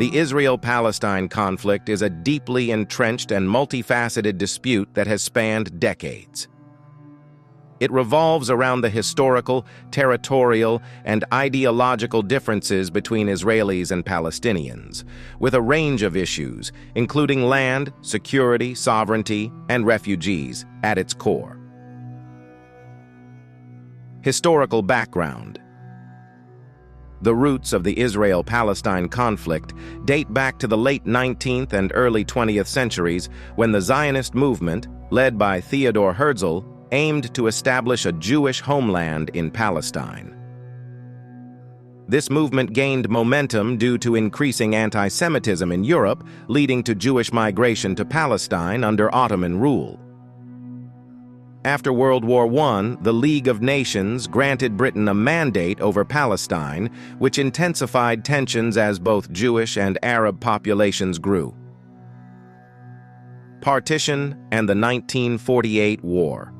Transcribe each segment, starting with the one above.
The Israel-Palestine conflict is a deeply entrenched and multifaceted dispute that has spanned decades. It revolves around the historical, territorial, and ideological differences between Israelis and Palestinians, with a range of issues, including land, security, sovereignty, and refugees, at its core. Historical background. The roots of the Israel-Palestine conflict date back to the late 19th and early 20th centuries, when the Zionist movement, led by Theodor Herzl, aimed to establish a Jewish homeland in Palestine. This movement gained momentum due to increasing anti-Semitism in Europe, leading to Jewish migration to Palestine under Ottoman rule. After World War I, the League of Nations granted Britain a mandate over Palestine, which intensified tensions as both Jewish and Arab populations grew. Partition and the 1948 War.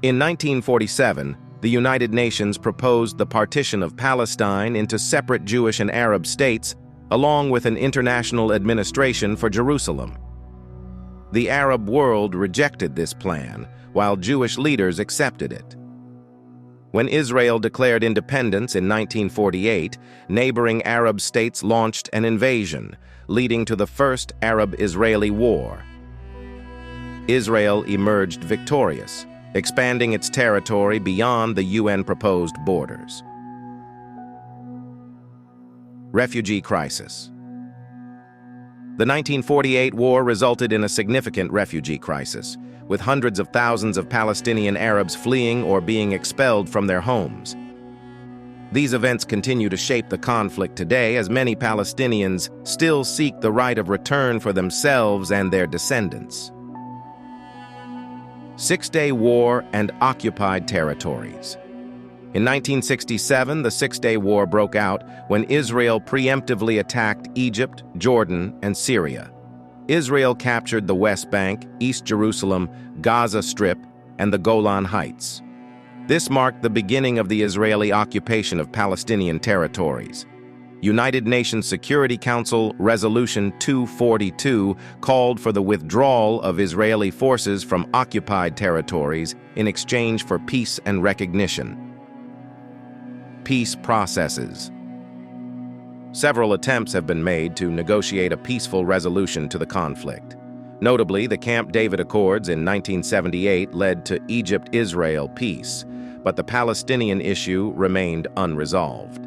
In 1947, the United Nations proposed the partition of Palestine into separate Jewish and Arab states, along with an international administration for Jerusalem. The Arab world rejected this plan, while Jewish leaders accepted it. When Israel declared independence in 1948, neighboring Arab states launched an invasion, leading to the First Arab-Israeli War. Israel emerged victorious, expanding its territory beyond the UN-proposed borders. Refugee crisis. The 1948 war resulted in a significant refugee crisis, with hundreds of thousands of Palestinian Arabs fleeing or being expelled from their homes. These events continue to shape the conflict today, as many Palestinians still seek the right of return for themselves and their descendants. Six-Day War and occupied territories. In 1967, the Six-Day War broke out when Israel preemptively attacked Egypt, Jordan, and Syria. Israel captured the West Bank, East Jerusalem, Gaza Strip, and the Golan Heights. This marked the beginning of the Israeli occupation of Palestinian territories. United Nations Security Council Resolution 242 called for the withdrawal of Israeli forces from occupied territories in exchange for peace and recognition. Peace processes. Several attempts have been made to negotiate a peaceful resolution to the conflict. Notably, the Camp David Accords in 1978 led to Egypt-Israel peace, but the Palestinian issue remained unresolved.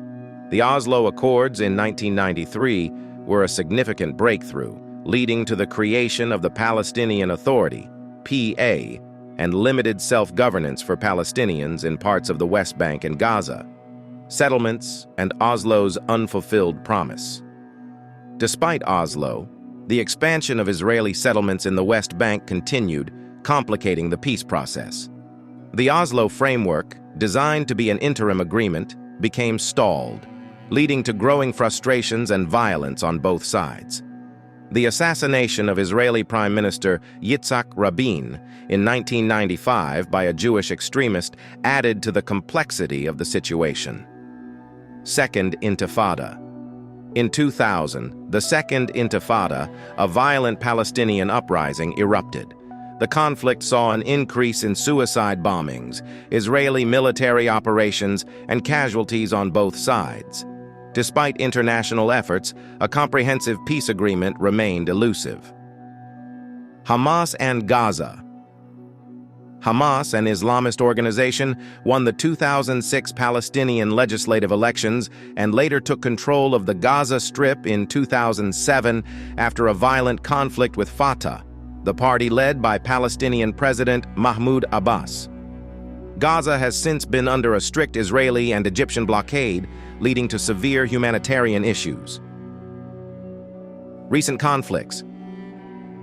The Oslo Accords in 1993 were a significant breakthrough, leading to the creation of the Palestinian Authority, PA, and limited self-governance for Palestinians in parts of the West Bank and Gaza. Settlements and Oslo's unfulfilled promise. Despite Oslo, the expansion of Israeli settlements in the West Bank continued, complicating the peace process. The Oslo framework, designed to be an interim agreement, became stalled, leading to growing frustrations and violence on both sides. The assassination of Israeli Prime Minister Yitzhak Rabin in 1995 by a Jewish extremist added to the complexity of the situation. Second Intifada. In 2000, the Second Intifada, a violent Palestinian uprising, erupted. The conflict saw an increase in suicide bombings, Israeli military operations, and casualties on both sides. Despite international efforts, a comprehensive peace agreement remained elusive. Hamas and Gaza. Hamas, an Islamist organization, won the 2006 Palestinian legislative elections and later took control of the Gaza Strip in 2007 after a violent conflict with Fatah, the party led by Palestinian President Mahmoud Abbas. Gaza has since been under a strict Israeli and Egyptian blockade, leading to severe humanitarian issues. Recent conflicts.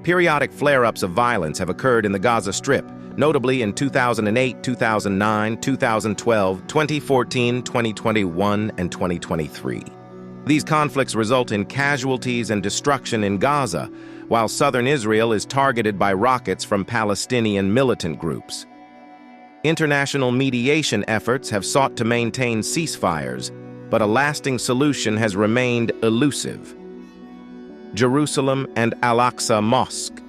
Periodic flare-ups of violence have occurred in the Gaza Strip, notably in 2008, 2009, 2012, 2014, 2021, and 2023. These conflicts result in casualties and destruction in Gaza, while southern Israel is targeted by rockets from Palestinian militant groups. International mediation efforts have sought to maintain ceasefires, but a lasting solution has remained elusive. Jerusalem and Al-Aqsa Mosque.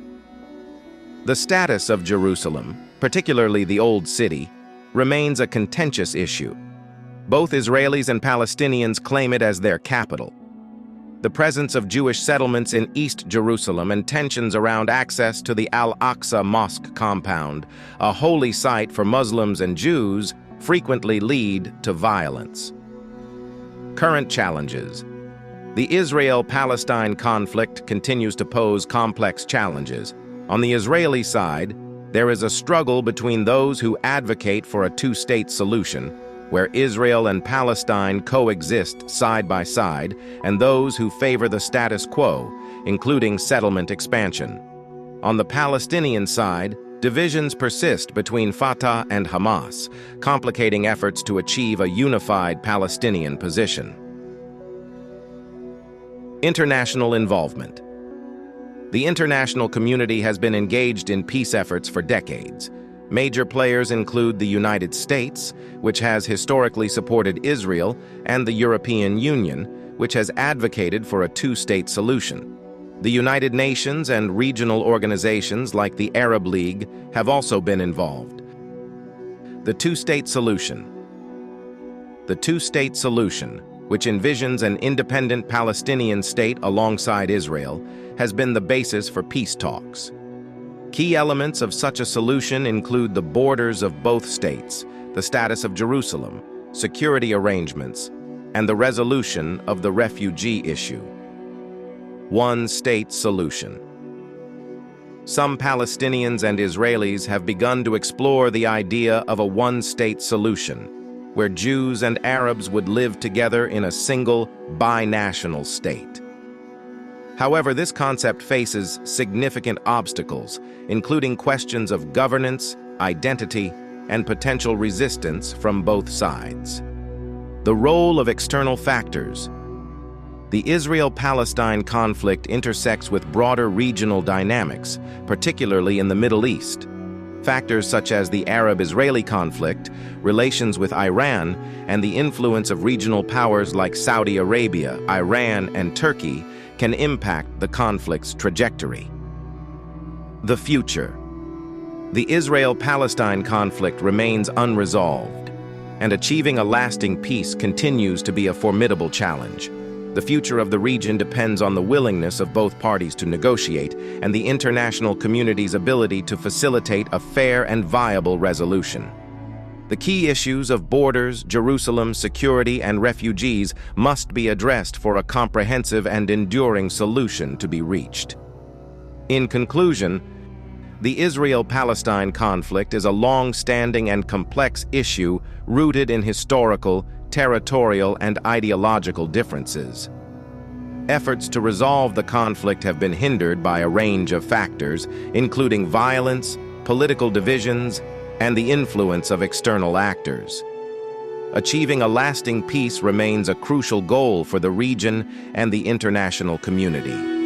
The status of Jerusalem, particularly the Old City, remains a contentious issue. Both Israelis and Palestinians claim it as their capital. The presence of Jewish settlements in East Jerusalem and tensions around access to the Al-Aqsa Mosque compound, a holy site for Muslims and Jews, frequently lead to violence. Current challenges. The Israel-Palestine conflict continues to pose complex challenges. On the Israeli side, there is a struggle between those who advocate for a two-state solution, where Israel and Palestine coexist side by side, and those who favor the status quo, including settlement expansion. On the Palestinian side, divisions persist between Fatah and Hamas, complicating efforts to achieve a unified Palestinian position. International involvement. The international community has been engaged in peace efforts for decades. Major players include the United States, which has historically supported Israel, and the European Union, which has advocated for a two-state solution. The United Nations and regional organizations like the Arab League have also been involved. The two-state solution. The two-state solution, which envisions an independent Palestinian state alongside Israel, has been the basis for peace talks. Key elements of such a solution include the borders of both states, the status of Jerusalem, security arrangements, and the resolution of the refugee issue. One-state solution. Some Palestinians and Israelis have begun to explore the idea of a one-state solution, where Jews and Arabs would live together in a single, binational state. However, this concept faces significant obstacles, including questions of governance, identity, and potential resistance from both sides. The role of external factors. The Israel-Palestine conflict intersects with broader regional dynamics, particularly in the Middle East. Factors such as the Arab-Israeli conflict, relations with Iran, and the influence of regional powers like Saudi Arabia, Iran, and Turkey can impact the conflict's trajectory. The future. The Israel-Palestine conflict remains unresolved, and achieving a lasting peace continues to be a formidable challenge. The future of the region depends on the willingness of both parties to negotiate and the international community's ability to facilitate a fair and viable resolution. The key issues of borders, Jerusalem, security, and refugees must be addressed for a comprehensive and enduring solution to be reached. In conclusion, the Israel-Palestine conflict is a long-standing and complex issue rooted in historical, territorial, and ideological differences. Efforts to resolve the conflict have been hindered by a range of factors, including violence, political divisions, and the influence of external actors. Achieving a lasting peace remains a crucial goal for the region and the international community.